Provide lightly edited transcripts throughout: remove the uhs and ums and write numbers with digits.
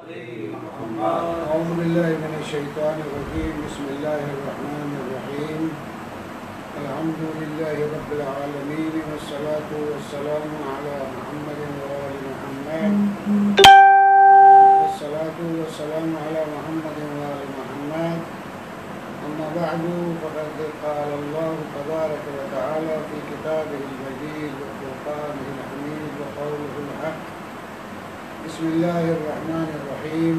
أعوذ بالله من الشيطان الرجيم. بسم الله الرحمن الرحيم. الحمد لله رب العالمين، والصلاة والسلام على محمد وآل محمد. والصلاة والسلام على محمد وآل محمد. أما بعد، فقد قال الله تبارك وتعالى في كتابه المجيد وفرقانه الحميد وقوله الحق. بسم الله الرحمن الرحيم.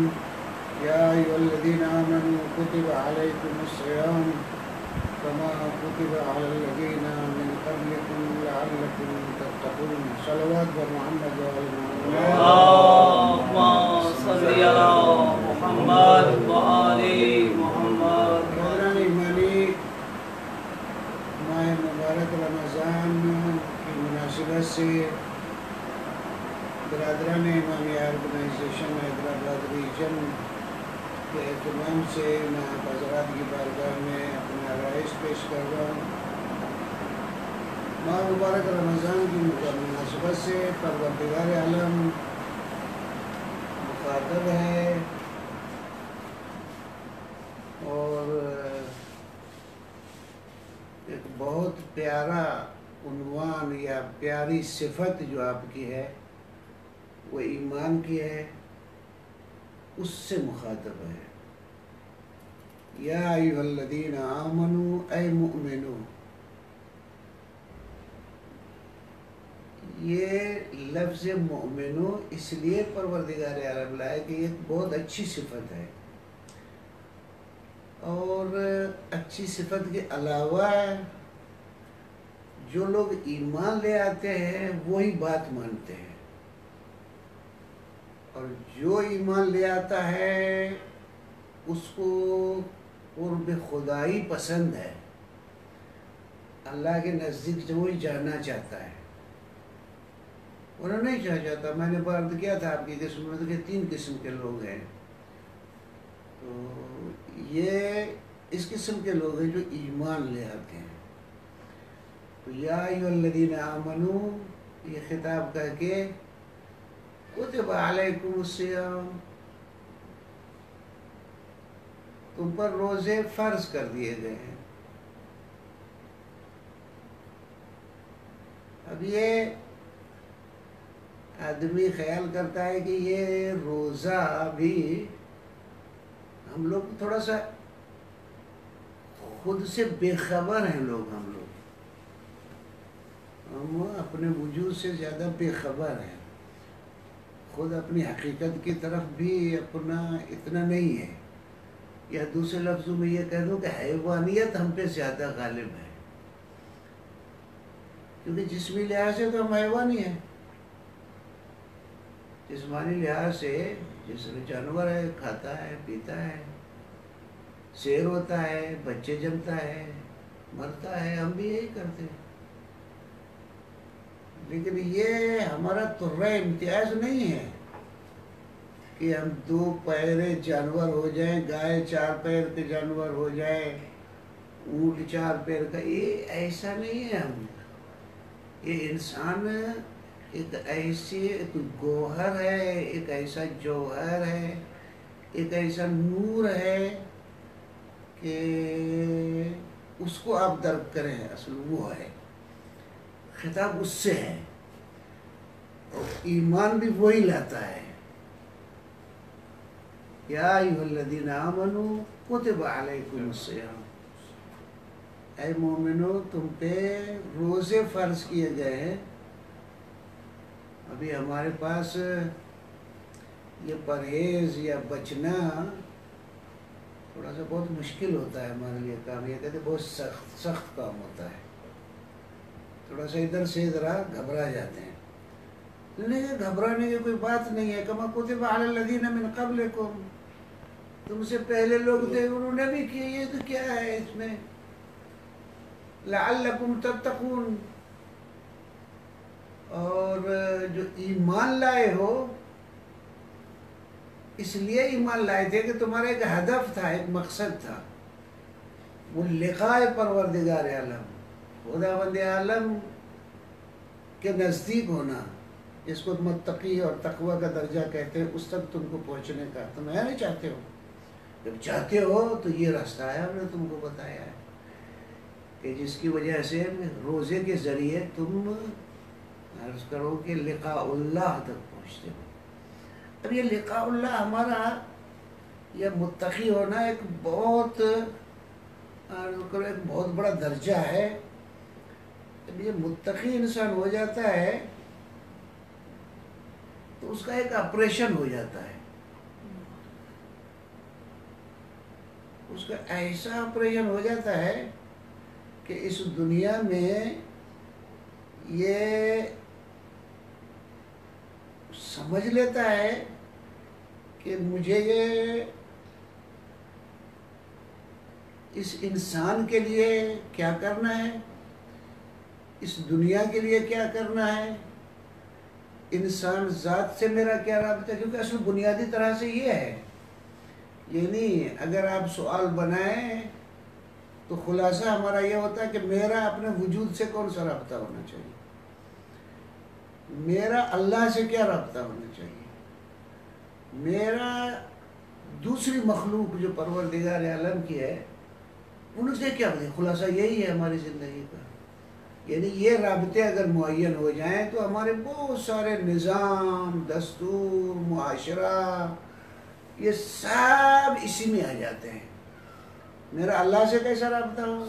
يا أيها الذين آمنوا كتب عليكم الصيام كما كتب على الذين من قبلكم لعلكم تتقون. صلوات محمد وآل محمد. اللهم صل على محمد وآل محمد. برادران ایمانی، ماہ مبارک رمضان کی مناسبت سے برادران امامیہ آرگنائزیشن حیدرآباد ریجن کے اہتمام سے میں حضرات کی بارگاہ میں اپنے عرائض پیش کر رہا ہوں۔ ماہ مبارک رمضان کی مناسبت سے پروردگار عالم مخاطب ہے اور ایک بہت پیارا عنوان یا پیاری صفت جو آپ کی ہے وہ ایمان کی ہے، اس سے مخاطب ہے۔ یا ایھا الذین آمنوا، اے مؤمنو۔ یہ لفظ مؤمنو اس لیے پروردگار عالم لائے کہ یہ بہت اچھی صفت ہے، اور اچھی صفت کے علاوہ جو لوگ ایمان لے آتے ہیں وہی بات مانتے ہیں، اور جو ایمان لے آتا ہے اس کو قرب خدائی پسند ہے، اللہ کے نزدیک جو وہی جانا چاہتا ہے، انہوں نہیں چاہتا۔ میں نے بات کیا تھا آپ کی قسم میں کہ 3 قسم کے لوگ ہیں، تو یہ اس قسم کے لوگ ہیں جو ایمان لے آتے ہیں۔ تو یا ایھا الذین آمنو، یہ خطاب کہہ کے کتب علیکم الصیام، تم پر روزے فرض کر دیے گئے ہیں۔ اب یہ آدمی خیال کرتا ہے کہ یہ روزہ بھی ہم لوگ تھوڑا سا خود سے بے خبر ہیں لوگ، ہم اپنے وجود سے زیادہ بے خبر ہیں، خود اپنی حقیقت کی طرف بھی اپنا اتنا نہیں ہے، یا دوسرے لفظوں میں یہ کہہ دوں کہ حیوانیت ہم پہ زیادہ غالب ہے، کیونکہ جسمی لحاظ سے تو ہم حیوانی ہیں۔ جسمانی لحاظ سے جسم جانور ہے، کھاتا ہے، پیتا ہے، سیر ہوتا ہے، بچے جمتا ہے، مرتا ہے، ہم بھی یہی کرتے ہیں، لیکن یہ ہمارا ترہ امتیاز نہیں ہے کہ ہم 2 پیرے جانور ہو جائیں، گائے 4 پیر کے جانور ہو جائے، اونٹ 4 پیر کا، یہ ایسا نہیں ہے۔ ہم یہ انسان ایک ایسی ایک گوہر ہے، ایک ایسا جوہر ہے، ایک ایسا نور ہے کہ اس کو آپ درک کریں، اصل وہ ہے، خطاب اس سے ہے، اور ایمان بھی وہی لاتا ہے۔ یا ایھا الذین آمنوا کتب علیکم الصیام، اے مومنو تم پہ روزے فرض کیے گئے ہیں۔ ابھی ہمارے پاس یہ پرہیز یا بچنا تھوڑا سا بہت مشکل ہوتا ہے ہمارے لیے کام، یہ کہتے ہیں بہت سخت کام ہوتا ہے، تھوڑا سا ادھر سے ذرا گھبرا جاتے ہیں، لیکن گھبرانے کی کوئی بات نہیں ہے۔ کما کتب علی الذین من قبلکم، تم سے پہلے لوگ تھے انہوں نے بھی کیے، یہ تو کیا ہے اس میں؟ لعلکم تتقون، اور جو ایمان لائے ہو اس لیے ایمان لائے تھے کہ تمہارا ایک ہدف تھا، ایک مقصد تھا، وہ لقاء پروردگار عالم، خداوند عالم کے نزدیک ہونا، جس کو متقی اور تقوی کا درجہ کہتے ہیں، اس تک تم کو پہنچنے کا تم ہے نہیں چاہتے ہو. جب چاہتے ہو تو یہ راستہ ہے، ہم نے تم کو بتایا ہے کہ جس کی وجہ سے روزے کے ذریعے تم عرض کرو کہ لقاء اللہ تک پہنچتے ہو. اب یہ لقاء اللہ ہمارا یہ متقی ہونا ایک بہت عرض کرو ایک بہت بڑا درجہ ہے. جب یہ متقی انسان ہو جاتا ہے تو اس کا ایک آپریشن ہو جاتا ہے. اس کا ایسا آپریشن ہو جاتا ہے کہ اس دنیا میں یہ سمجھ لیتا ہے کہ مجھے یہ اس انسان کے لیے کیا کرنا ہے، اس دنیا کے لیے کیا کرنا ہے، انسان ذات سے میرا کیا رابطہ ہے. کیونکہ اصل بنیادی طرح سے یہ ہے، یعنی اگر آپ سوال بنائیں تو خلاصہ ہمارا یہ ہوتا ہے کہ میرا اپنے وجود سے کون سا رابطہ ہونا چاہیے، میرا اللہ سے کیا رابطہ ہونا چاہیے، میرا دوسری مخلوق جو پروردگار عالم کی ہے ان سے کیا ہوتا ہے. خلاصہ یہی ہے ہماری زندگی کا. یعنی یہ رابطے اگر معین ہو جائیں تو ہمارے بہت سارے نظام، دستور، معاشرہ یہ سب اسی میں آ جاتے ہیں. میرا اللہ سے کیسا رابطہ ہو،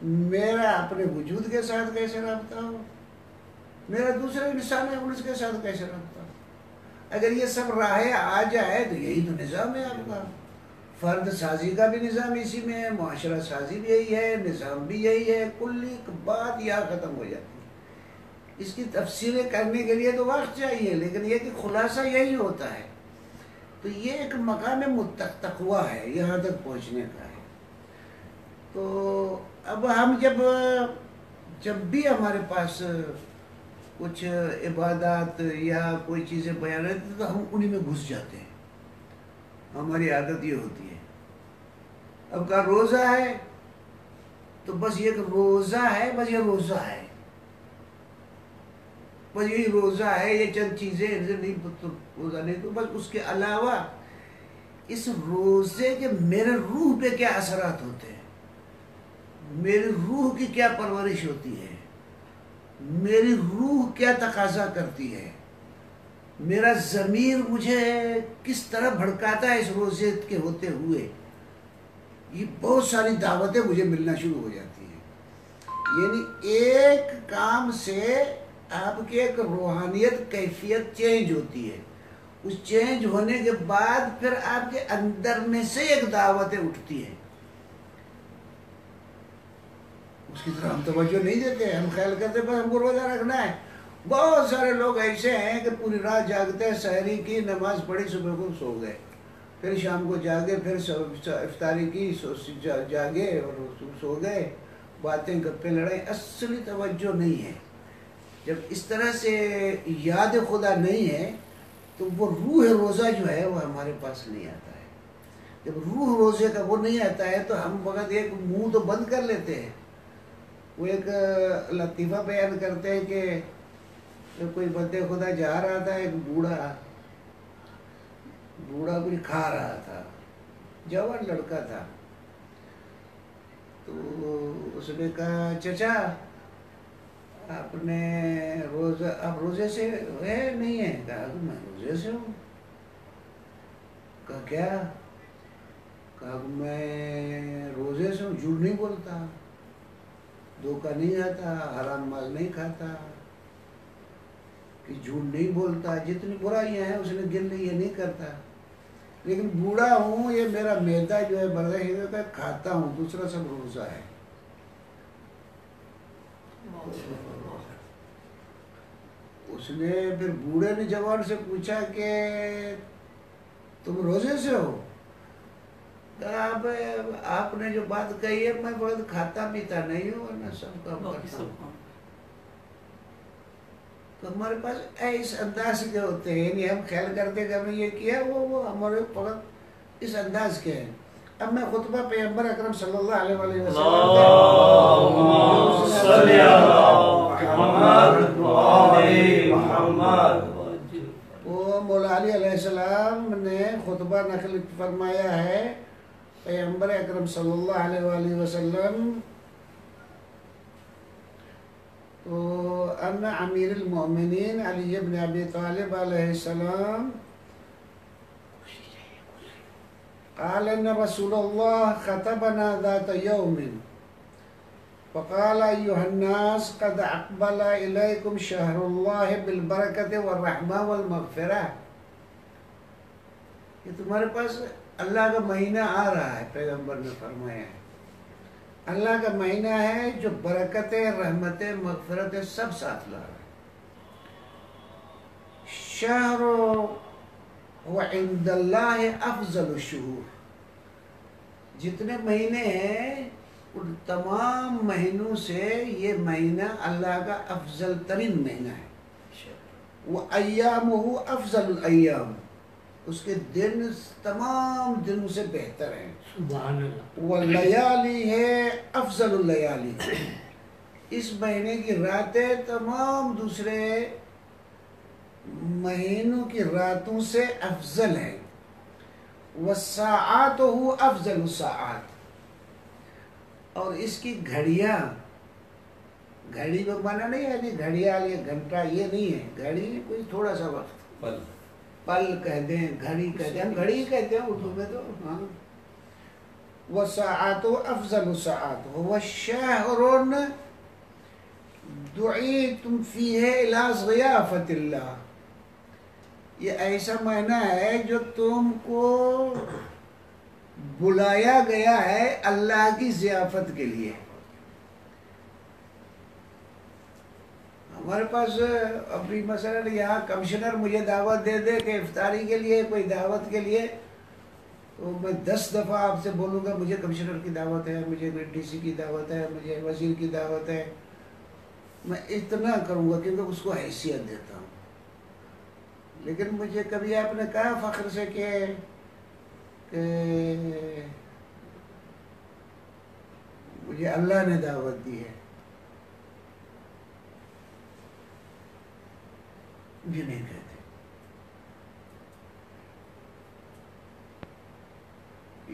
میرا اپنے وجود کے ساتھ کیسا رابطہ ہو، میرا دوسرے انسان ہے ان کے ساتھ کیسا رابطہ ہو. اگر یہ سب راہیں آ جائے تو یہی تو نظام ہے آپ کا. فرد سازی کا بھی نظام اسی میں ہے، معاشرہ سازی بھی یہی ہے، نظام بھی یہی ہے. کلی بات یہاں ختم ہو جاتی ہے. اس کی تفصیلیں کرنے کے لیے تو وقت چاہیے، لیکن یہ کہ خلاصہ یہی ہوتا ہے. تو یہ ایک مقام تقویٰ ہے، یہاں تک پہنچنے کا ہے. تو اب ہم جب بھی ہمارے پاس کچھ عبادات یا کوئی چیزیں بیان رہتی تو ہم انہی میں گھس جاتے ہیں. ہماری عادت یہ ہوتی ہے. اب کا روزہ ہے تو بس یہ روزہ ہے، بس یہ روزہ ہے، بس یہی روزہ ہے، یہ چند چیزیں نہیں روزہ نہیں. تو بس اس کے علاوہ اس روزے کے میرے روح پہ کیا اثرات ہوتے ہیں، میری روح کی کیا پرورش ہوتی ہے، میری روح کیا تقاضا کرتی ہے، میرا ضمیر مجھے کس طرح بھڑکاتا ہے اس روزے کے ہوتے ہوئے. یہ بہت ساری دعوتیں مجھے ملنا شروع ہو جاتی ہیں. یعنی ایک کام سے آپ کی ایک روحانیت کیفیت چینج ہوتی ہے. اس چینج ہونے کے بعد پھر آپ کے اندر میں سے ایک دعوتیں اٹھتی ہیں. اس کی طرح ہم توجہ نہیں دیتے، ہم خیال کرتے بس ہم کو روزہ رکھنا ہے. بہت سارے لوگ ایسے ہیں کہ پوری رات جاگتے ہیں، سحری کی، نماز پڑھی، صبح کو سو گئے، پھر شام کو جاگے، پھر افطاری کی، جاگے اور سو گئے، باتیں گپیں لڑائیں. اصلی توجہ نہیں ہے. جب اس طرح سے یاد خدا نہیں ہے تو وہ روح روزہ جو ہے وہ ہمارے پاس نہیں آتا ہے. جب روح روزے کا وہ نہیں آتا ہے تو ہم وقت ایک منہ تو بند کر لیتے ہیں. وہ ایک لطیفہ بیان کرتے ہیں کہ کوئی بندے خدا جا رہا تھا، ایک بوڑھا کچھ کھا رہا تھا، جوان لڑکا تھا. تو اس نے کہا چچا آپ روزے سے ہے نہیں ہے؟ کہا کہ میں روزے سے ہوں. کہا کیا؟ کہا کہ میں روزے سے ہوں، جھوٹ نہیں بولتا، دھوکہ نہیں آتا، حرام مال نہیں کھاتا، کہ جھوٹ نہیں بولتا، جتنی برائیاں ہیں اس نے گن لی، یہ نہیں کرتا. لیکن بوڑھا ہوں، یہ میرا معدہ جو ہے برداشت ہے، کھاتا ہوں، دوسرا سب روزہ ہے. اس نے پھر بوڑھے نے جوان سے پوچھا کہ تم روزے سے ہو؟ کہا آپ نے جو بات کہی ہے میں بہت کھاتا پیتا نہیں ہوں ورنہ سب کام کرتا ہوں. تو ہمارے پاس اس انداز کے ہوتے ہیں، یعنی ہم خیال کرتے کہ ہم نے یہ کیا، وہ ہمارے فقط اس انداز کے ہیں. اب میں خطبہ پیغمبر اکرم صلی اللہ علیہ وآلہ وسلم اللهم صل على محمد وآل محمد. وہ مولا علی علیہ السلام نے خطبہ نقل فرمایا ہے پیغمبر اکرم صلی اللہ علیہ وآلہ وسلم تو ان امیر المؤمنین علی ابن ابی طالب علیہ السلام قال ان رسول الله خطبنا ذات يوم فقال ايها الناس قد اقبل اليكم شهر الله بالبركه والرحمه والمغفرة. کہ تمہارے پاس اللہ کا مہینہ آ رہا ہے، پیغمبر نے فرمایا ہے اللہ کا مہینہ ہے جو برکتیں، رحمتیں، مغفرتیں سب ساتھ لا رہا ہے. شہر وعند اللہ افضل الشہور، جتنے مہینے ہیں ان تمام مہینوں سے یہ مہینہ اللہ کا افضل ترین مہینہ ہے. وَأَيَّامُهُ أَفْضَلُ الْأَيَّامِ، اس کے دن تمام دنوں سے بہتر ہیں. سبحان اللہ. وَاللَّيَالِي ہے افضل اللیالی، اس مہینے کی راتیں تمام دوسرے مہینوں کی راتوں سے افضل ہیں. وَالسَّاعَاتُهُ أَفْضَلُ السَّاعَات، اور اس کی گھڑیاں، گھڑی کو مانا نہیں ہے یعنی گھڑیال یا گھنٹہ، یہ نہیں ہے. گھڑی کوئی تھوڑا سا وقت، پل کہتے ہیں، گھڑی کہتے ہیں، ہم گھڑی کہتے ہیں اردو میں تو. ہاں وَالسَّاعَاتُ أَفْضَلُ السَّاعَات وَالشَّهْرٌ دُعِيتُمْ فِيهِ إِلَىٰ ضِيَافَةِ اللَّهِ، یہ ایسا معنی ہے جو تم کو بلایا گیا ہے اللہ کی ضیافت کے لیے. ہمارے پاس ابھی مثلا یہاں کمشنر مجھے دعوت دے دے کہ افطاری کے لیے، کوئی دعوت کے لیے، تو میں 10 دفعہ آپ سے بولوں گا مجھے کمشنر کی دعوت ہے، مجھے ڈی سی کی دعوت ہے، مجھے وزیر کی دعوت ہے. میں اتنا کروں گا کیونکہ اس کو حیثیت دیتا ہوں. لیکن مجھے کبھی آپ نے کہا فخر سے کہ مجھے اللہ نے دعوت دی ہے، یہ نہیں کہتے.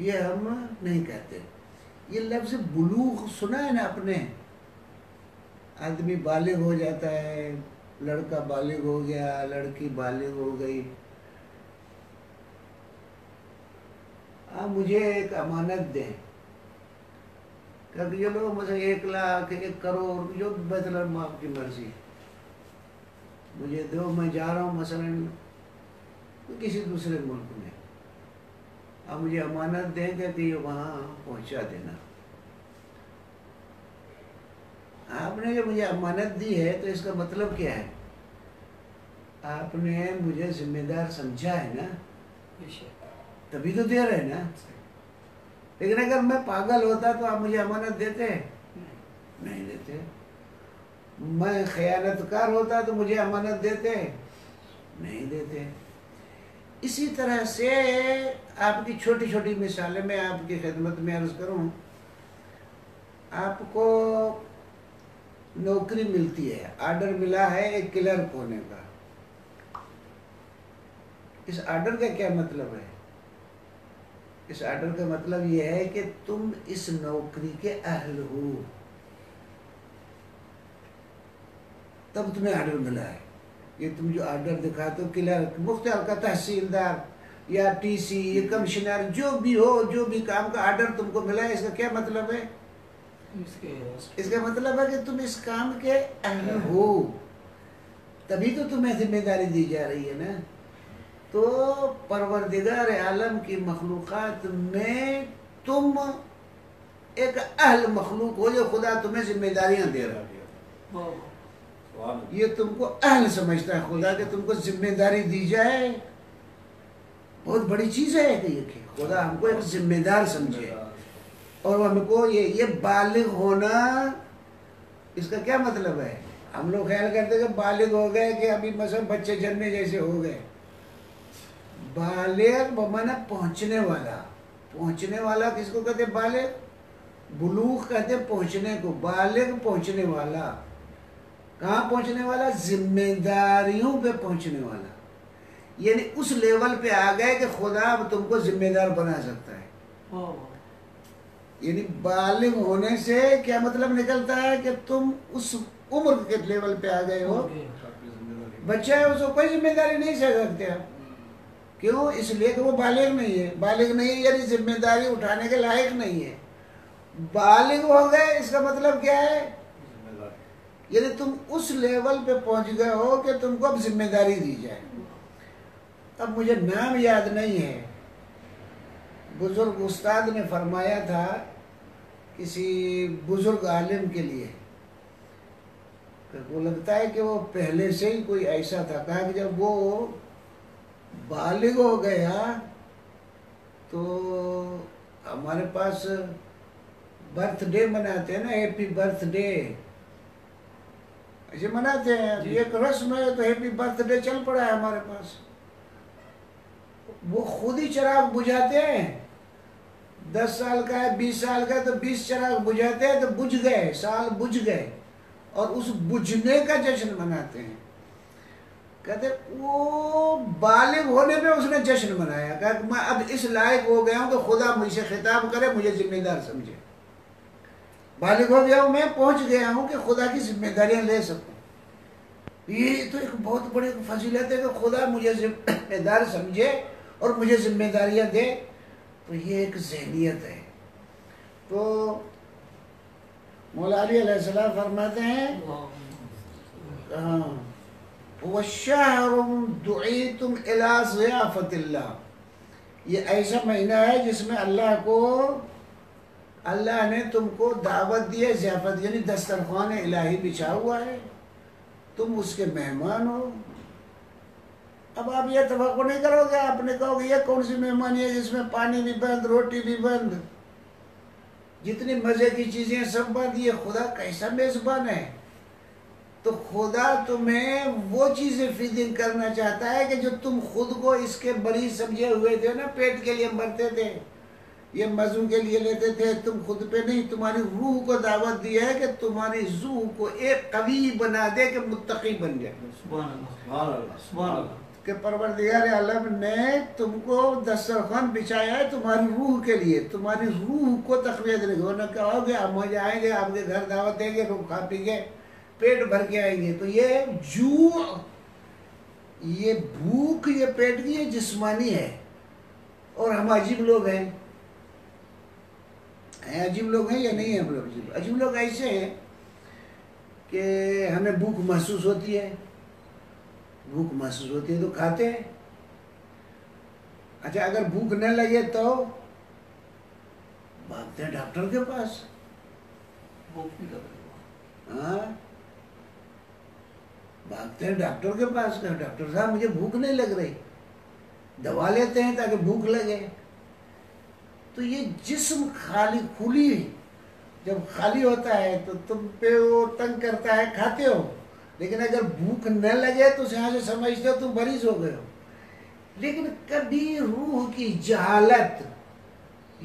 یہ ہم نہیں کہتے. یہ لفظ بلوغ سنا ہے نا اپنے، آدمی بالغ ہو جاتا ہے، لڑکا بالغ ہو گیا، لڑکی بالغ ہو گئی. آپ مجھے ایک امانت دیں، کہ یہ لوگ مجھے 1 لاکھ 1 کروڑ جو مطلب آپ کی مرضی مجھے دو، میں جا رہا ہوں مثلا کسی دوسرے ملک میں، آپ مجھے امانت دیں کہ یہ وہاں پہنچا دینا. آپ نے جو مجھے امانت دی ہے تو اس کا مطلب کیا ہے؟ آپ نے مجھے ذمہ دار سمجھا ہے نا، تبھی تو دے رہے نا. لیکن اگر میں پاگل ہوتا تو آپ مجھے امانت دیتے؟ نہیں دیتے. میں خیانت کار ہوتا تو مجھے امانت دیتے؟ نہیں دیتے. اسی طرح سے آپ کی چھوٹی چھوٹی مثالیں میں آپ کی خدمت میں عرض کروں. آپ کو نوکری ملتی ہے، آرڈر ملا ہے ایک کلرک ہونے کا. اس آرڈر کا کیا مطلب ہے؟ اس آرڈر کا مطلب یہ ہے کہ تم اس نوکری کے اہل ہو، تب تمہیں آرڈر ملا ہے. یہ تم جو آرڈر دکھاتے ہو، کلرک، مختار کا تحصیلدار یا ٹی سی یا کمشنر، جو بھی ہو، جو بھی کام کا آرڈر تم کو ملا ہے، اس کا کیا مطلب ہے؟ اس کا مطلب ہے کہ تم اس کام کے اہل ہو، تبھی تو تمہیں ذمہ داری دی جا رہی ہے نا. تو پروردگار عالم کی مخلوقات میں تم ایک اہل مخلوق ہو جو خدا تمہیں ذمہ داریاں دے رہا ہے. یہ تم کو اہل سمجھتا ہے خدا کہ تم کو ذمہ داری دی جائے، بہت بڑی چیز ہے کہ یہ خدا ہم کو ایک ذمہ دار سمجھے. اور ہم کو یہ بالغ ہونا، اس کا کیا مطلب ہے؟ ہم لوگ خیال کرتے کہ بالغ ہو گئے کہ ابھی مثلا بچے جننے جیسے ہو گئے. بالغ بمانا پہنچنے والا، پہنچنے والا کس کو کہتے ہیں؟ بالغ. بلوغ کہتے ہیں پہنچنے کو. بالغ پہنچنے والا. کہاں پہنچنے والا؟ ذمہ داریوں پہ پہنچنے والا. یعنی اس لیول پہ آ گئے کہ خدا اب تم کو ذمہ دار بنا سکتا ہے. یعنی بالغ ہونے سے کیا مطلب نکلتا ہے کہ تم اس عمر کے لیول پہ آ گئے ہو. بچہ ہے اس کو کوئی ذمہ داری نہیں سہ سکتے آپ. کیوں؟ اس لیے کہ وہ بالغ نہیں ہے. بالغ نہیں ہے یعنی ذمہ داری اٹھانے کے لائق نہیں ہے. بالغ ہو گئے اس کا مطلب کیا ہے؟ یعنی تم اس لیول پہ پہنچ گئے ہو کہ تم کو اب ذمہ داری دی جائے. اب مجھے نام یاد نہیں ہے. بزرگ استاد نے فرمایا تھا کسی بزرگ عالم کے لیے، وہ لگتا ہے کہ وہ پہلے سے ہی کوئی ایسا تھا. کہا کہ جب وہ بالغ ہو گیا تو ہمارے پاس برتھ ڈے مناتے ہیں نا، ہیپی برتھ ڈے ایسے مناتے ہیں. ایک رسم ہے تو ہیپی برتھ ڈے چل پڑا ہے ہمارے پاس. وہ خود ہی چراغ بجھاتے ہیں. 10 سال کا ہے 20 سال کا ہے تو 20 چراغ بجھاتے ہیں تو بجھ گئے، سال بجھ گئے، اور اس بجھنے کا جشن مناتے ہیں. کہتے وہ بالغ ہونے میں اس نے جشن منایا. کہا کہ میں اب اس لائق ہو گیا ہوں کہ خدا مجھ سے خطاب کرے، مجھے ذمہ دار سمجھے. بالغ ہو گیا ہوں، میں پہنچ گیا ہوں کہ خدا کی ذمہ داریاں لے سکوں. یہ تو ایک بہت بڑی فضیلت ہے کہ خدا مجھے ذمہ دار سمجھے اور مجھے ذمہ داریاں دے. تو یہ ایک ذہنیت ہے. تو مولا علی علیہ السلام فرماتے ہیں وَالشَّهْرُ دُعِيتُمْ إِلَىٰ ضِيَافَةِ اللَّهِ، یہ ایسا مہینہ ہے جس میں اللہ نے تم کو دعوت دی ہے. ضیافت یعنی دسترخوان الہی بچھا ہوا ہے، تم اس کے مہمان ہو. اب آپ یہ توقع نہیں کرو گے، آپ نے کہو گے یہ کون سی مہمانی ہے جس میں پانی بھی بند، روٹی بھی بند، جتنی مزے کی چیزیں سب بند. یہ خدا کیسا میزبان ہے. تو خدا تمہیں وہ چیزیں فیڈنگ کرنا چاہتا ہے کہ جو تم خود کو اس کے مریض سمجھے ہوئے تھے نا، پیٹ کے لیے مرتے تھے، یہ مزوں کے لیے لیتے تھے. تم خود پہ نہیں، تمہاری روح کو دعوت دی ہے کہ تمہاری روح کو ایک قوی بنا دے کہ متقی بن جائے. سبحان اللہ، سبحان اللہ. کہ پروردگار عالم نے تم کو دسترخوان بچھایا ہے تمہاری روح کے لیے، تمہاری روح کو تقویت دینے کے. ورنہ کہو گے ہم آئیں گے آپ کے گھر دعوت دیں گے، لوگ کھا پی کے پیٹ بھر کے آئیں گے. تو یہ جوع، یہ بھوک، یہ پیٹ کی، یہ جسمانی ہے. اور ہم عجیب لوگ ہیں. عجیب لوگ ہیں یا نہیں ہیں ہم لوگ؟ عجیب لوگ ایسے ہیں کہ ہمیں بھوک محسوس ہوتی ہے، بھوک محسوس ہوتی ہے تو کھاتے ہیں. اچھا اگر بھوک نہ لگے تو بھاگتے ہیں ڈاکٹر کے پاس. ہاں، بھاگتے ہیں ڈاکٹر کے پاس کہ ڈاکٹر صاحب مجھے بھوک نہیں لگ رہی. دوا لیتے ہیں تاکہ بھوک لگے. تو یہ جسم کھلی جب خالی ہوتا ہے تو تم پہ وہ تنگ کرتا ہے، کھاتے ہو. لیکن اگر بھوک نہ لگے تو یہاں سے سمجھتے ہو تم مریض ہو گئے ہو. لیکن کبھی روح کی جہالت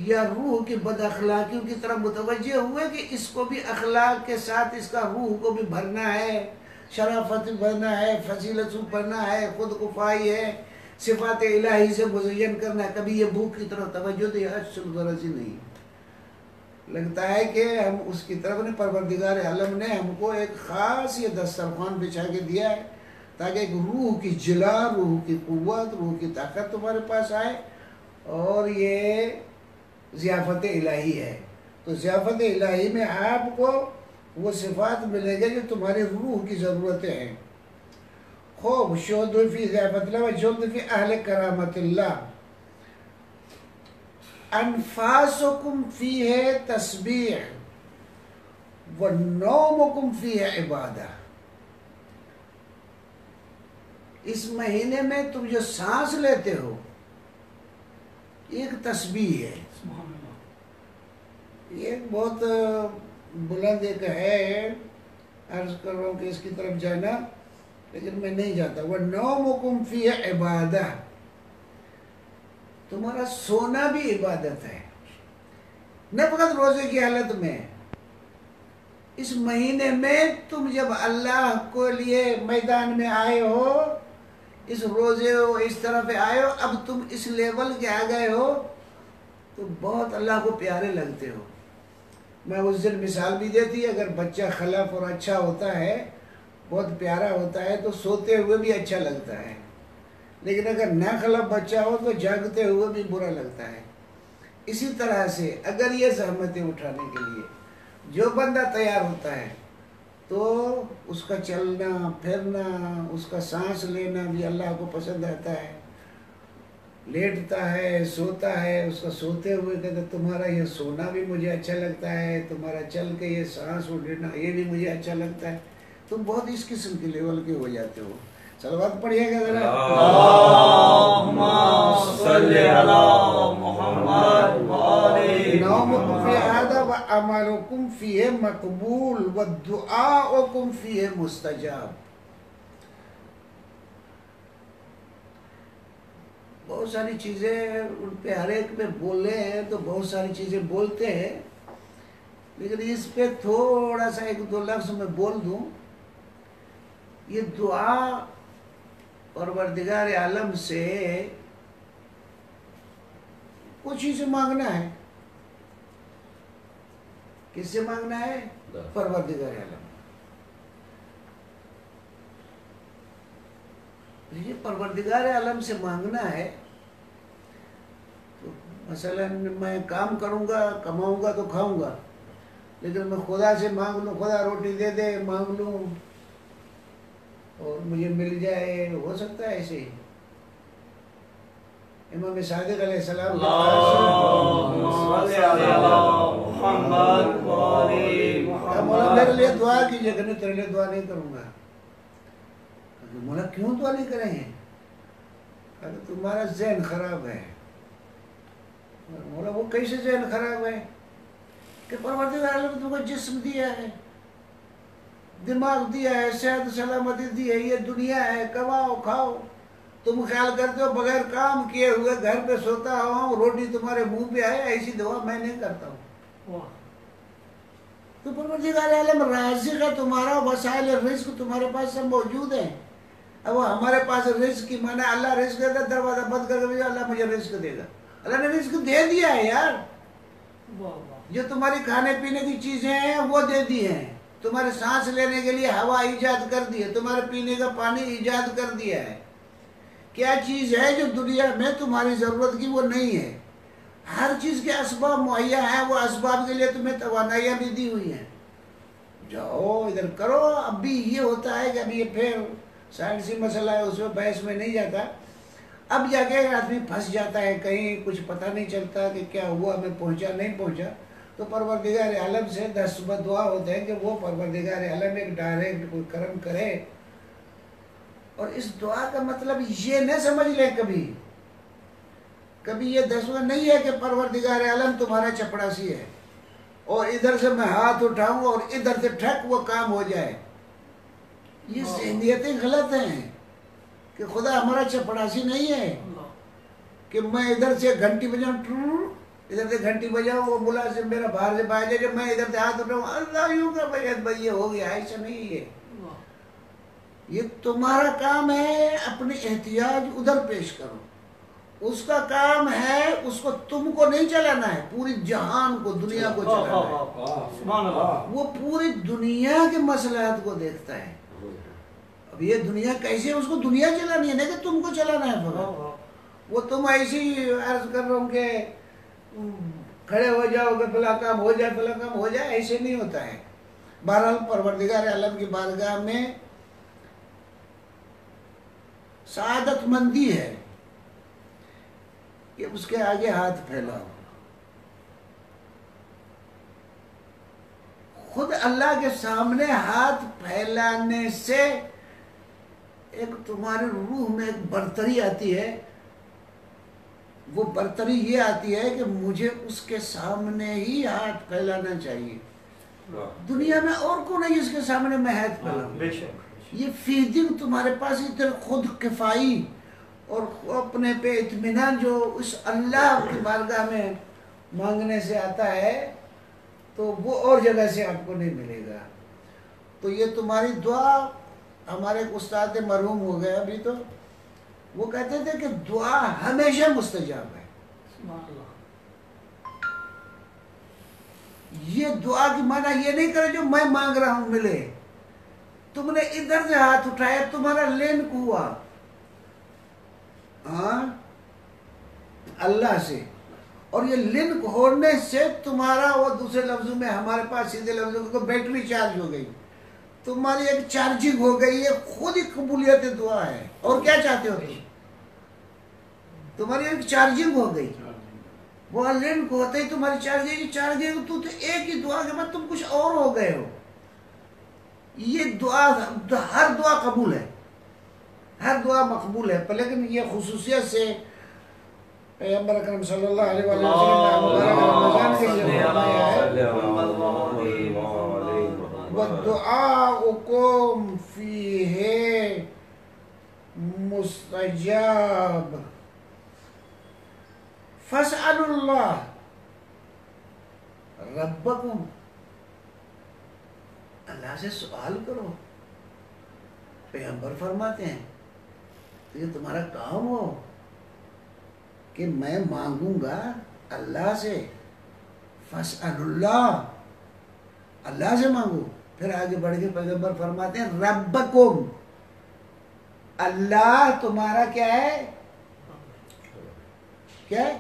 یا روح کی بد اخلاقیوں کی طرف متوجہ ہوئے کہ اس کو بھی اخلاق کے ساتھ اس کا روح کو بھی بھرنا ہے، شرافت بھرنا ہے، فضیلت بھرنا ہے، خود کفائی ہے، صفات الہی سے مزین کرنا ہے. کبھی یہ بھوک کی طرف توجہ دے، اصل غرض ہی نہیں. لگتا ہے کہ ہم اس کی طرف نہیں. پروردگار عالم نے ہم کو ایک خاص یہ دسترخوان بچھا کے دیا ہے تاکہ ایک روح کی جلا، روح کی قوت، روح کی طاقت تمہارے پاس آئے. اور یہ ضیافت الہی ہے. تو ضیافت الہی میں آپ کو وہ صفات ملے گے جو تمہاری روح کی ضرورتیں ہیں. خوب شہد فی ضیافت اللہ و جلد فی اہل کرامت اللہ. انفاسکم فیہ تسبیح و نومکم فیہ عبادہ. اس مہینے میں تم جو سانس لیتے ہو ایک تسبیح ہے. یہ بہت بلند ایک ہے، عرض کر رہا ہوں کہ اس کی طرف جانا، لیکن میں نہیں جاتا. وہ نومکم فیہ عبادہ. تمہارا سونا بھی عبادت ہے، نہ فقط روزے کی حالت میں۔ اس مہینے میں تم جب اللہ کو لیے میدان میں آئے ہو، اس روزے ہو اس طرف آئے ہو، اب تم اس لیول کے آ گئے ہو تو بہت اللہ کو پیارے لگتے ہو۔ میں اس دن مثال بھی دیتی، اگر بچہ خلف اور اچھا ہوتا ہے، بہت پیارا ہوتا ہے، تو سوتے ہوئے بھی اچھا لگتا ہے، لیکن اگر نہ خلف بچہ ہو تو جاگتے ہوئے بھی برا لگتا ہے۔ اسی طرح سے اگر یہ زحمتیں اٹھانے کے لیے جو بندہ تیار ہوتا ہے تو اس کا چلنا پھرنا، اس کا سانس لینا بھی اللہ کو پسند آتا ہے۔ لیٹتا ہے، سوتا ہے، اس کا سوتے ہوئے کہتا تمہارا یہ سونا بھی مجھے اچھا لگتا ہے، تمہارا چل کے یہ سانس اٹھنا یہ بھی مجھے اچھا لگتا ہے۔ تم بہت اس قسم کے لیول کے ہو جاتے ہو۔ صلوات پڑھیے گا ذرا۔ اللہم صلی علی محمد وآلہ نومکم فی ہذا وعملکم فیہ مقبول ودعاؤکم فیہ مستجاب۔ بہت ساری چیزیں ان پہ ہر ایک پہ بولے ہیں تو بہت ساری چیزیں بولتے ہیں، لیکن اس پہ تھوڑا سا ایک دو لفظ میں بول دوں۔ یہ دعا پروردگار عالم سے کچھ ہی سے مانگنا ہے۔ کس سے مانگنا ہے؟ پروردگار عالم۔ یہ پروردگار عالم سے مانگنا ہے تو مثلا میں کام کروں گا، کماؤں گا تو کھاؤں گا، لیکن میں خدا سے مانگ لوں، خدا روٹی دے دے، مانگ لوں اور مجھے مل جائے، ہو سکتا ہے ایسے ہی؟ امام صادق علیہ السلام اللہم صلی علی محمد وآلہ مولا میرے لیے محمد۔ دعا کیجیے کہ نہیں تیرے لیے دعا نہیں کروں گا۔ مولا کیوں دعا نہیں کریں گے؟ اگر تمہارا ذہن خراب ہے۔ مولا وہ کیسے ذہن خراب ہے کہ پروردگار عالم نے تم کو جسم دیا ہے، دماغ دیا ہے، صحت سلامتی دی ہے، یہ دنیا ہے، کماؤ کھاؤ، تم خیال کرتے ہو بغیر کام کیے ہوئے گھر پہ سوتا ہوں، روٹی تمہارے منہ پہ آئے، ایسی دعا میں نہیں کرتا ہوں۔ تو پروردگار عالم رازق ہے تمہارا، وسائل رزق تمہارے پاس سب موجود ہیں۔ اب ہمارے پاس رزق کی معنی اللہ رزق دیتا ہے، دروازہ بند کر کے اللہ مجھے رزق دے گا۔ اللہ نے رزق دے دیا ہے یار، جو تمہاری کھانے پینے کی چیزیں ہیں وہ دے دی ہیں، تمہارے سانس لینے کے لیے ہوا ایجاد کر دی ہے، تمہارے پینے کا پانی ایجاد کر دیا ہے۔ کیا چیز ہے جو دنیا میں تمہاری ضرورت کی وہ نہیں ہے؟ ہر چیز کے اسباب مہیا ہیں، وہ اسباب کے لیے تمہیں توانائیاں بھی دی ہوئی ہیں۔ جاؤ ادھر کرو۔ اب بھی یہ ہوتا ہے کہ اب یہ پھر سائنسی مسئلہ ہے، اس میں بحث میں نہیں جاتا۔ اب جا کے آدمی پھنس جاتا ہے، کہیں کچھ پتہ نہیں چلتا کہ کیا ہوا، میں پہنچا نہیں پہنچا، تو پروردگار عالم سے 10 دعا ہوتے ہیں کہ وہ پروردگار عالم ایک ڈائریکٹ کوئی کرم کرے۔ اور اس دعا کا مطلب یہ نہ سمجھ لیں کبھی یہ 10 نہیں ہے کہ پروردگار عالم تمہارا چپڑاسی ہے اور ادھر سے میں ہاتھ اٹھاؤں اور ادھر سے ٹھک وہ کام ہو جائے۔ یہ ذہنیتیں غلط ہیں کہ خدا ہمارا چپڑاسی نہیں ہے کہ میں ادھر سے گھنٹی بجاؤں، ادھر سے گھنٹی بجاؤں، وہ ملازم میرا باہر سے باہر جائے، میں ادھر سے ہاتھ اٹھاؤں، اللہ یوں کر بھائی یہ ہو گیا، ایسا نہیں ہے۔ یہ تمہارا کام ہے اپنی احتیاج ادھر پیش کرو، اس کا کام ہے اس کو تم کو نہیں چلانا ہے، پوری جہان کو، دنیا کو چلانا ہے۔ وہ پوری دنیا کے مسئلات کو دیکھتا ہے۔ اب یہ دنیا کیسے ہے، اس کو دنیا چلانی ہے، نہیں کہ تم کو چلانا ہے فقط۔ وہ تم ایسی عرض کر رہا ہوں کہ کھڑے ہو جاؤ کہ فلاں کام ہو جائے فلاں کام ہو جائے، ایسے نہیں ہوتا ہے۔ بہرحال پروردگار عالم کی بارگاہ میں سعادت مندی ہے کہ اس کے آگے ہاتھ پھیلاؤ۔ خود اللہ کے سامنے ہاتھ پھیلانے سے ایک تمہاری روح میں ایک برتری آتی ہے، وہ برتری یہ آتی ہے کہ مجھے اس کے سامنے ہی ہاتھ پھیلانا چاہیے، دنیا میں اور کو نہیں اس کے سامنے میں ہاتھ پھیلاؤں۔ یہ فیلنگ تمہارے پاس اتنے خود کفائی اور اپنے پہ اطمینان جو اس اللہ کی بارگاہ میں مانگنے سے آتا ہے تو وہ اور جگہ سے آپ کو نہیں ملے گا. تو یہ تمہاری دعا، ہمارے ایک استاد مرحوم ہو گئے ابھی تو، وہ کہتے تھے کہ دعا ہمیشہ مستجاب ہے. یہ دعا کی معنی یہ نہیں کرے جو میں مانگ رہا ہوں ملے. تم نے ادھر سے ہاتھ اٹھایا، تمہارا لنک ہوا اللہ سے، اور یہ لنک ہونے سے تمہارا، وہ دوسرے لفظوں میں ہمارے پاس سیدھے لفظوں کو بیٹری چارج ہو گئی، تمہاری ایک چارجنگ ہو گئی. یہ خود ہی قبولیت دعا ہے. اور کیا چاہتے ہو تم؟ تمہاری ایک چارجنگ ہو گئی. وہ لنک ہوتے ہی تمہاری چارجنگ تو ایک ہی دعا کے بعد تم کچھ اور ہو گئے ہو. یہ دعا، ہر دعا قبول ہے، ہر دعا مقبول ہے، لیکن یہ خصوصیت سے پیغمبر اکرم صلی اللہ علیہ وسلم نے رمضان کے لیے فرمایا ہے وَدُعَاؤُكُمْ فِيهِ مُسْتَجَابٌ فَاسْأَلُوا اللَّهَ رَبَّكُمْ. اللہ سے سوال کرو. پیغمبر فرماتے ہیں تو یہ تمہارا کام ہو کہ میں مانگوں گا اللہ سے. فَاسْأَلُوا اللَّهَ، اللہ سے مانگو. پھر آگے بڑھ کے پیغمبر فرماتے ہیں ربکم، اللہ تمہارا کیا ہے؟ کیا ہے؟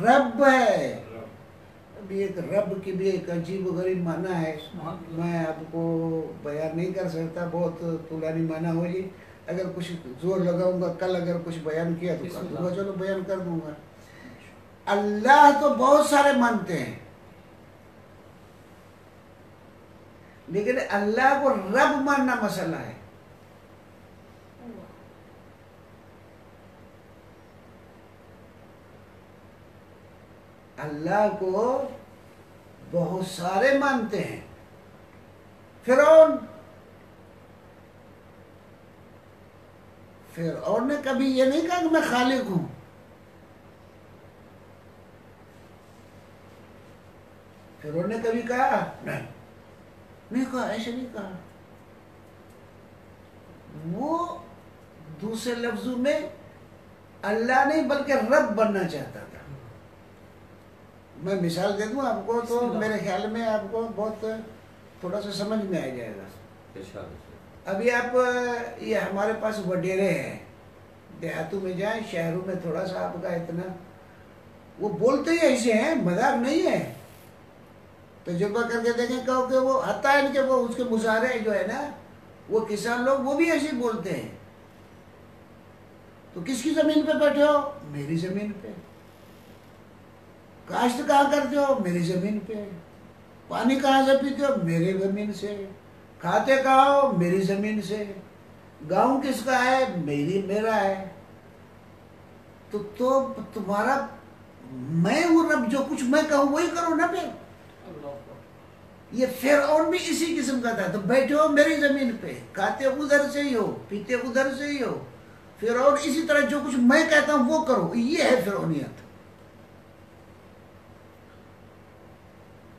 رب ہے. ابھی ایک رب کی بھی ایک عجیب و غریب معنی ہے، میں آپ کو بیان نہیں کر سکتا، بہت طولانی معنی ہو جی. اگر کچھ زور لگاؤں گا کل اگر کچھ بیان کیا تو کر دوں گا، چلو بیان کر دوں گا. اللہ تو بہت سارے مانتے ہیں، لیکن اللہ کو رب ماننا مسئلہ ہے. اللہ کو بہت سارے مانتے ہیں. فرعون نے کبھی یہ نہیں کہا کہ میں خالق ہوں. فرعون نے کبھی کہا نہیں کہا، ایسے نہیں کہا. وہ دوسرے لفظوں میں اللہ نہیں بلکہ رب بننا چاہتا تھا. میں مثال دے دوں آپ کو تو میرے خیال میں آپ کو بہت تھوڑا سا سمجھ میں آ جائے گا. ابھی آپ یہ ہمارے پاس وڈیرے ہیں، دیہاتوں میں جائیں، شہروں میں تھوڑا سا آپ کا اتنا، وہ بولتے ہی ایسے ہیں، مذاق نہیں ہے. تجربہ کر کے دیکھیں کہو کہ وہ حتیٰ ان کے وہ اس کے مظاہرے جو ہے نا، وہ کسان لوگ وہ بھی ایسے بولتے ہیں. تو کس کی زمین پہ بیٹھے ہو؟ میری زمین پہ. کاشت کہاں کرتے ہو؟ میری زمین پہ. پانی کہاں سے پیتے ہو؟ میری زمین سے. کھاتے کہاں ہو؟ میری زمین سے. گاؤں کس کا ہے؟ میرا ہے. تو تمہارا میں وہ رب جو کچھ میں کہوں وہی کرو نا. پھر یہ فرعون بھی اسی قسم کا تھا. تو بیٹھے ہو میری زمین پہ، کھاتے ادھر سے ہی ہو، پیتے ادھر سے ہی ہو. فرعون اسی طرح جو کچھ میں کہتا ہوں وہ کرو. یہ ہے فرعونیت.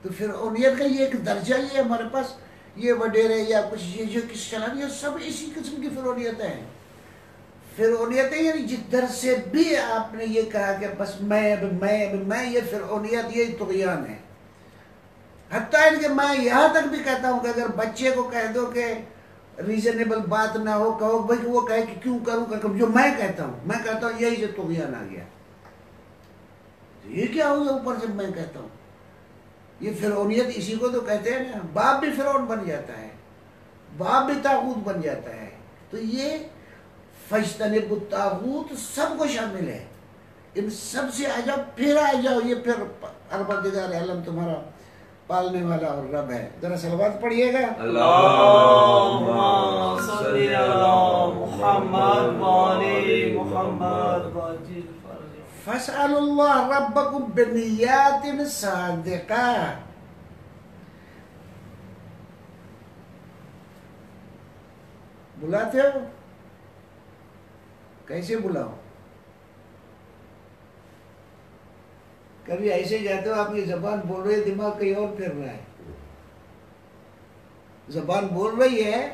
تو فرعونیت کا یہ ایک درجہ ہی ہے ہمارے پاس. یہ وڈیرے یا کچھ یہ جو کس چلان، یہ سب اسی قسم کی فرعونیتیں ہیں. فرعونیتیں یعنی جدھر سے بھی آپ نے یہ کہا کہ بس میں یہ فرعونیت، یہ طغیان ہے. حتیٰ ان کہ میں یہاں تک بھی کہتا ہوں کہ اگر بچے کو کہہ دو کہ ریزنیبل بات نہ ہو، کہو بھائی وہ کہے کہ کیوں کروں، کہ جو میں کہتا ہوں یہی سے طغیان آ گیا. یہ کیا ہو گیا اوپر سے میں کہتا ہوں. یہ فرعونیت اسی کو تو کہتے ہیں نا. باپ بھی فرعون بن جاتا ہے، باپ بھی طاغوت بن جاتا ہے. تو یہ فاجتنبوا الطاغوت سب کو شامل ہے. ان سب سے آ جاؤ، پھر آ جاؤ. یہ پھر پروردگار عالم تمہارا پالنے والا اور رب ہے. ذرا صلوات پڑھیے گا. اللہم صلی علی محمد وعلی محمد. فَاسْأَلُوا اللَّهَ رَبَّكُمْ بِنِيَّاتٍ صَادِقَةٍ. بلاتے ہو کیسے بلاؤ؟ کبھی ایسے جاتے ہو آپ کی زبان بول رہی ہے دماغ کہیں اور پھر رہا ہے، زبان بول رہی ہے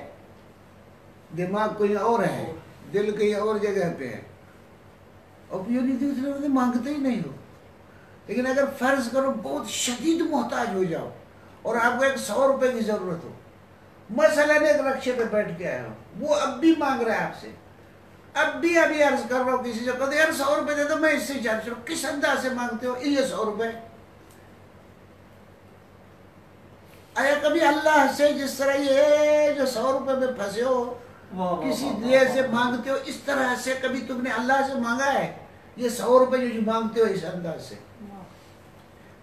دماغ کہیں اور ہے، دل کہیں اور جگہ پہ ہے، اور یہ نہیں دوسرے سے مانگتے ہی نہیں ہو۔ لیکن اگر فرض کرو بہت شدید محتاج ہو جاؤ اور آپ کو ایک 100 روپے کی ضرورت ہو، مثلاً ایک رکشے پہ بیٹھ کے آیا ہو، وہ اب بھی مانگ رہا ہے آپ سے، اب بھی ابھی عرض کر رہا ہوں کسی سے، کہتے یار 100 روپے دے دو میں اس سے چارج کروں، کس انداز سے مانگتے ہو یہ 100 روپے؟ آیا کبھی اللہ سے جس طرح یہ جو 100 روپے میں پھنسے ہو کسی دیے سے مانگتے ہو، اس طرح سے کبھی تم نے اللہ سے مانگا ہے؟ یہ 100 روپے جو مانگتے ہو اس انداز سے،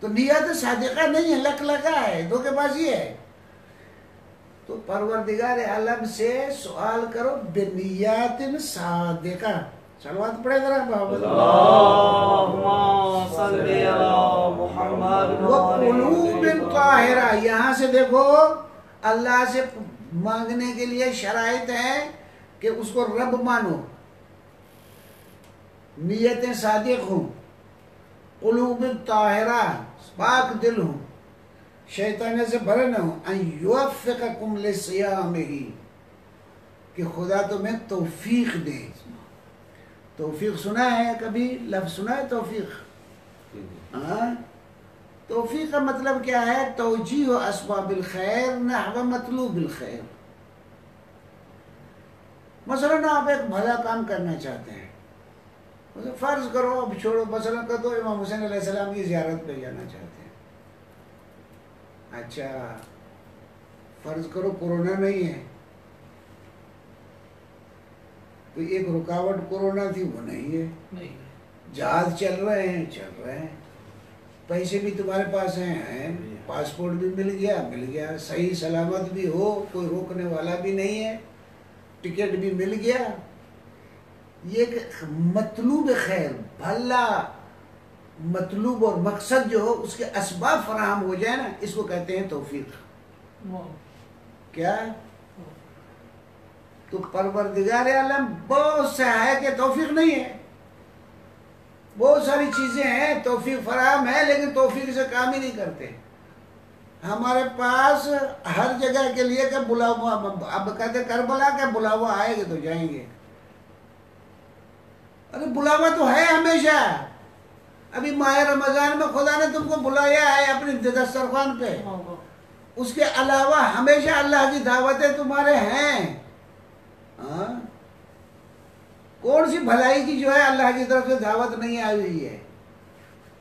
تو نیت صادقہ نہیں ہے، لک لگا ہے، دھوکے بازی ہے۔ تو پروردگار عالم سے سوال کرو بنیات صادقہ، صلوات پڑھے ذرا محمد اللہم صلی علی محمد وقلوب طاہرہ، یہاں سے دیکھو اللہ سے مانگنے کے لیے شرائط ہیں کہ اس کو رب مانو، نیتیں صادق ہوں، قلوب طاہرہ پاک دل ہوں، شیطانے سے بھرے نہ ہوں، ان یوفقکم لصیامہ، کہ خدا تمہیں توفیق دے۔ توفیق سنا ہے کبھی؟ لفظ سنا ہے توفیق؟ ہاں، توفیق کا مطلب کیا ہے؟ توجیہ اسباب الخیر نحو مطلوب الخیر۔ مثلاً آپ ایک بھلا کام کرنا چاہتے ہیں، فرض کرو، اب چھوڑو، مثلاً کہ تو امام حسین علیہ السلام کی زیارت پہ جانا چاہتے ہیں، اچھا فرض کرو کورونا نہیں ہے، تو ایک رکاوٹ کورونا تھی وہ نہیں ہے، جہاز چل رہے ہیں، پیسے بھی تمہارے پاس ہیں، پاسپورٹ بھی مل گیا، صحیح سلامت بھی ہو، کوئی روکنے والا بھی نہیں ہے، ٹکٹ بھی مل گیا، یہ ایک مطلوب خیر، بھلا مطلوب اور مقصد جو ہو اس کے اسباب فراہم ہو جائے نا، اس کو کہتے ہیں توفیق۔ کیا؟ تو پروردگار عالم بہت سے ہے کہ توفیق نہیں ہے، بہت ساری چیزیں ہیں توفیق فراہم ہے لیکن توفیق سے کام ہی نہیں کرتے۔ ہمارے پاس ہر جگہ کے لیے کہ بلاوا، اب کہتے کربلا کہ بلاوا آئے گے تو جائیں گے، ارے بلاوا تو ہے ہمیشہ، ابھی ماہ رمضان میں خدا نے تم کو بلایا ہے اپنی دسترخوان پہ، اس کے علاوہ ہمیشہ اللہ کی دعوتیں تمہارے ہیں۔ کون سی بھلائی کی جو ہے اللہ کی طرف سے دعوت نہیں آئی ہوئی ہے؟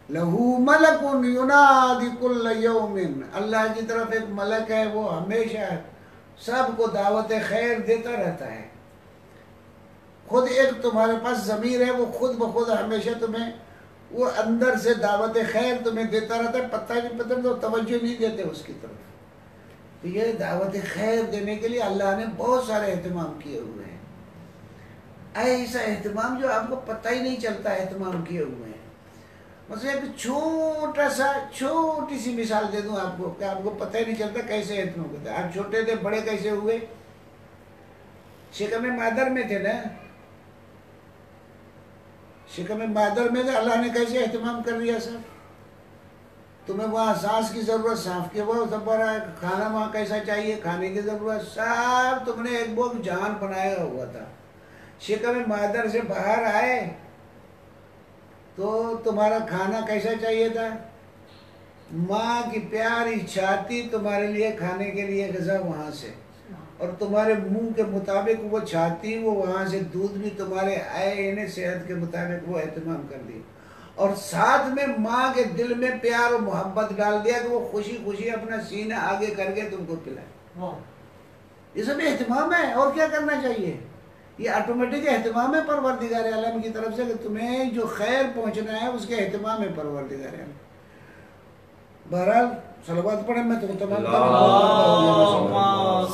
لہو ملک ینادی کل یوم، اللہ کی طرف ایک ملک ہے، وہ ہمیشہ سب کو دعوت خیر دیتا رہتا ہے۔ خود ایک تمہارے پاس ضمیر ہے، وہ خود بخود ہمیشہ تمہیں وہ اندر سے دعوت خیر تمہیں دیتا رہتا ہے، پتہ نہیں پتہ تو توجہ نہیں دیتے اس کی طرف۔ تو یہ دعوت خیر دینے کے لیے اللہ نے بہت سارے اہتمام کیے ہوئے ہیں، ایسا اہتمام جو آپ کو پتہ ہی نہیں چلتا اہتمام کیے ہوئے ہیں۔ مثلا ایک چھوٹی سی مثال دے دوں آپ کو کہ آپ کو پتہ ہی نہیں چلتا کیسے اہتمام کرتا ہے۔ آپ چھوٹے تھے، بڑے کیسے ہوئے؟ شکم مادر میں تھے نا، شکم مادر میں تھے، اللہ نے کیسے اہتمام کر دیا سر؟ تمہیں وہاں سانس کی ضرورت، سانس کے وہ سب بڑا ہے، کھانا وہاں کیسا چاہیے، کھانے کی ضرورت، سب تم نے ایک بوک جہان بنایا ہوا تھا۔ شکم مادر سے باہر آئے تو تمہارا کھانا کیسا چاہیے تھا؟ ماں کی پیاری چھاتی تمہارے لیے کھانے کے لیے غذا وہاں سے، اور تمہارے منہ کے مطابق وہ چھاتی، وہ وہاں سے دودھ بھی تمہارے آئے صحت کے مطابق وہ اہتمام کر دی، اور ساتھ میں ماں کے دل میں پیار و محبت ڈال دیا کہ وہ خوشی خوشی اپنا سینہ آگے کر کے تم کو پلائے۔ یہ سب اہتمام ہے، اور کیا کرنا چاہیے؟ یہ آٹومیٹک اہتمام ہے پروردگار عالم کی طرف سے کہ تمہیں جو خیر پہنچنا ہے اس کے اہتمام ہے پروردگار عالم۔ بہرحال صلوات پڑھیں، میں تو تمام اللہم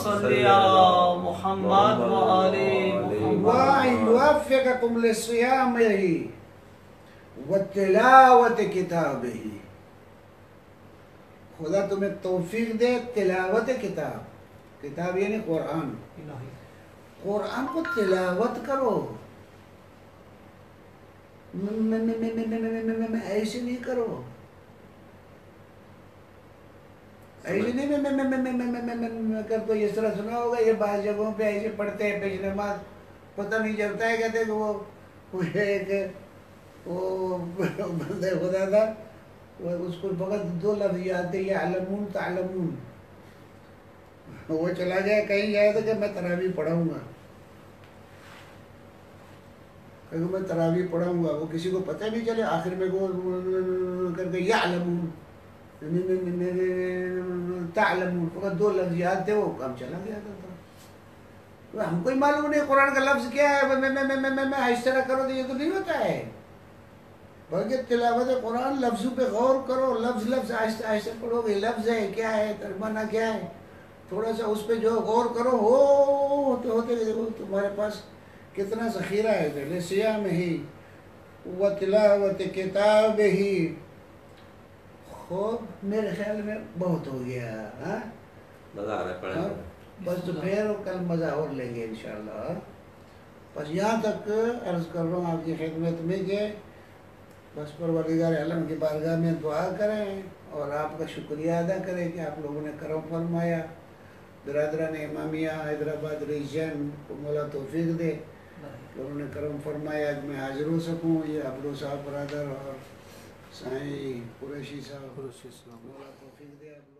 صلی علی محمد و آل محمد وَيُوَفِّقَكُمْ لِصِيَامِهِ وَتِلَاوَةِ كِتَابِهِ، خدا تمہیں توفیق دے تلاوت کتاب، کتاب یعنی قرآن، قرآن کو تلاوت کرو، ایسے نہیں کرو، ایسے نہیں کر تو اس طرح سنا ہوگا یہ بعض جگہوں پہ ایسے پڑھتے ہیں پیش نماز پتہ نہیں چلتا ہے، کہتے کہ وہ ایک وہ بندے خدا تھا، اس کو فقط 2 لفظ یاد تھے، یعلمون تعلمون، وہ چلا گیا کہیں گیا تھا کہ میں تراویح پڑھاؤں گا، کہ میں تراویح پڑھاؤں گا، وہ کسی کو پتہ نہیں چلے، آخر میں وہ کر کے یعلمون تعلمون، فقط 2 لفظ یاد تھے، وہ کام چلا گیا تھا۔ ہم کو ہی معلوم نہیں قرآن کا لفظ کیا ہے، میں اس طرح کرو تو یہ تو نہیں ہوتا ہے، بلکہ تلاوت قرآن لفظوں پہ غور کرو، لفظ آہستہ آہستہ پڑھو گے، لفظ ہے کیا ہے، ترجمہ کیا ہے، تھوڑا سا اس پہ جو غور کرو ہوتے ہوتے دیکھو تمہارے پاس کتنا ذخیرہ ہے، لسیام ہی و تلاوت کتاب ہی۔ خوب میرے خیال میں بہت ہو گیا، ہاں مزہ آ رہا ہے پڑھنے میں۔ بس تو پھر کل مزہ اور لیں گے انشاءاللہ۔ بس یہاں تک عرض کر رہا ہوں آپ کی خدمت میں کہ بس پروردگار عالم کی بارگاہ میں دعا کریں اور آپ کا شکریہ ادا کریں کہ آپ لوگوں نے کرم فرمایا، برادران امامیہ حیدرآباد ریجن کو مولا توفیق دے کہ انہوں نے کرم فرمایا کہ میں حاضر ہو سکوں، یہ عبدو صاحب برادر اور سائیں قریشی صاحب، مولا توفیق دے آپ